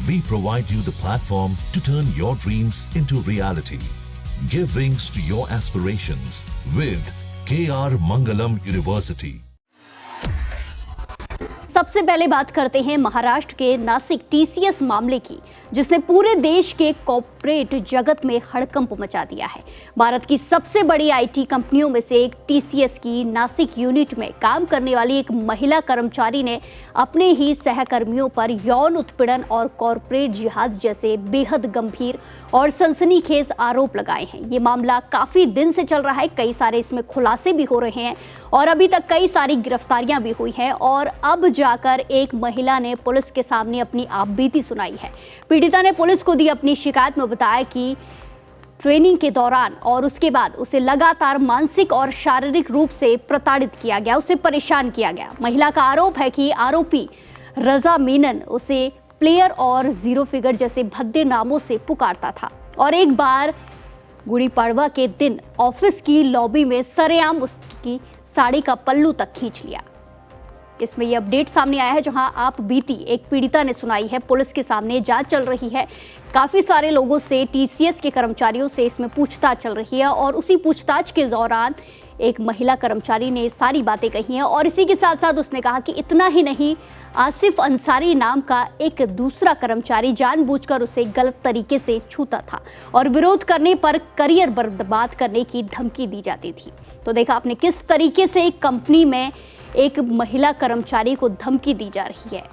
We provide you the platform to turn your dreams into reality. Give wings to your aspirations with KR Mangalam University. सबसे पहले बात करते हैं महाराष्ट्र के Nashik TCS मामले की, जिसने पूरे देश के कॉर्पोरेट जगत में हड़कंप मचा दिया है। भारत की सबसे बड़ी आईटी कंपनियों में से एक टीसीएस की नासिक यूनिट में काम करने वाली एक महिला कर्मचारी ने अपने ही सहकर्मियों पर यौन उत्पीड़न और कॉर्पोरेट जिहाद जैसे बेहद गंभीर और सनसनीखेज आरोप लगाए हैं। ये मामला काफी दिन से चल रहा है, कई सारे इसमें खुलासे भी हो रहे हैं और अभी तक कई सारी गिरफ्तारियां भी हुई हैं और अब जाकर एक महिला ने पुलिस के सामने अपनी आपबीती सुनाई है। पीड़िता ने पुलिस को दी अपनी शिकायत में बताया कि ट्रेनिंग के दौरान और उसके बाद उसे लगातार मानसिक और शारीरिक रूप से प्रताड़ित किया गया, उसे परेशान किया गया। महिला का आरोप है कि आरोपी रजा मेनन उसे प्लेयर और जीरो फिगर जैसे भद्दे नामों से पुकारता था और एक बार गुड़ी पड़वा के दिन ऑफिस की लॉबी में सरेआम उसकी साड़ी का पल्लू तक खींच लिया। इसमें यह अपडेट सामने आया है, जहां आप बीती एक पीड़िता ने सुनाई है। पुलिस के सामने जांच चल रही है, काफी सारे लोगों से, टीसीएस के कर्मचारियों से इसमें पूछताछ चल रही है और उसी पूछताछ के दौरान एक महिला कर्मचारी ने सारी बातें कही हैं और इसी के साथ साथ उसने कहा कि इतना ही नहीं, आसिफ अंसारी नाम का एक दूसरा कर्मचारी जानबूझकर उसे गलत तरीके से छूता था और विरोध करने पर करियर बर्बाद करने की धमकी दी जाती थी। तो देखा आपने किस तरीके से एक कंपनी में एक महिला कर्मचारी को धमकी दी जा रही है।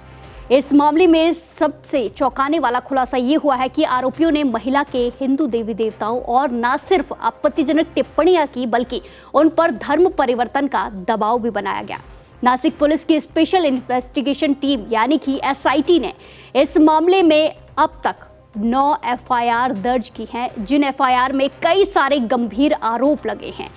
इस मामले में सबसे चौंकाने वाला खुलासा ये हुआ है कि आरोपियों ने महिला के हिंदू देवी देवताओं और न सिर्फ आपत्तिजनक टिप्पणियां की, बल्कि उन पर धर्म परिवर्तन का दबाव भी बनाया गया। नासिक पुलिस की स्पेशल इन्वेस्टिगेशन टीम यानी कि एसआईटी ने इस मामले में अब तक 9 एफआईआर दर्ज की हैं, जिन एफआईआर में कई सारे गंभीर आरोप लगे हैं।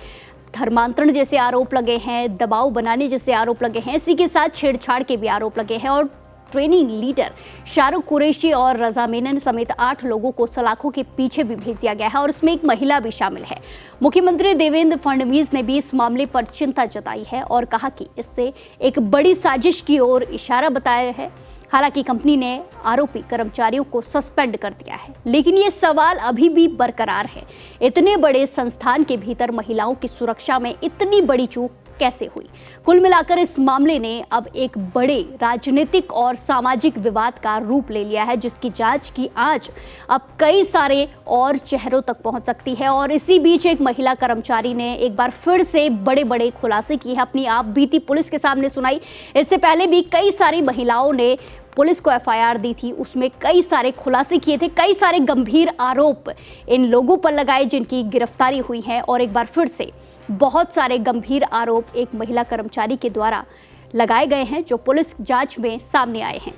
धर्मांतरण जैसे आरोप लगे हैं, दबाव बनाने जैसे आरोप लगे हैं, इसी के साथ छेड़छाड़ के भी आरोप लगे हैं और ट्रेनिंग लीडर शाहरुख कुरैशी और रजा मेनन समेत 8 लोगों को सलाखों के पीछे भी भेज दिया गया है और उसमें एक महिला भी शामिल है। मुख्यमंत्री देवेंद्र फडणवीस ने भी इस मामले पर चिंता जताई है और कहा कि इससे एक बड़ी साजिश की ओर इशारा बताया है। हालांकि कंपनी ने आरोपी कर्मचारियों को सस्पेंड कर दिया है, लेकिन ये सवाल अभी भी बरकरार है, इतने बड़े संस्थान के भीतर महिलाओं की सुरक्षा में इतनी बड़ी चूक कैसे हुई। कुल मिलाकर इस मामले ने अब एक बड़े राजनीतिक और सामाजिक विवाद का रूप ले लिया है, जिसकी जांच की आज अब कई सारे और चेहरों तक पहुंच सकती है। और इसी बीच एक महिला कर्मचारी ने एक बार फिर से बड़े बड़े खुलासे किए हैं, अपनी आप बीती पुलिस के सामने सुनाई। इससे पहले भी कई सारी महिलाओं ने पुलिस को एफआईआर दी थी, उसमें कई सारे खुलासे किए थे, कई सारे गंभीर आरोप इन लोगों पर लगाए जिनकी गिरफ्तारी हुई है और एक बार फिर से बहुत सारे गंभीर आरोप एक महिला कर्मचारी के द्वारा लगाए गए हैं, जो पुलिस जांच में सामने आए हैं।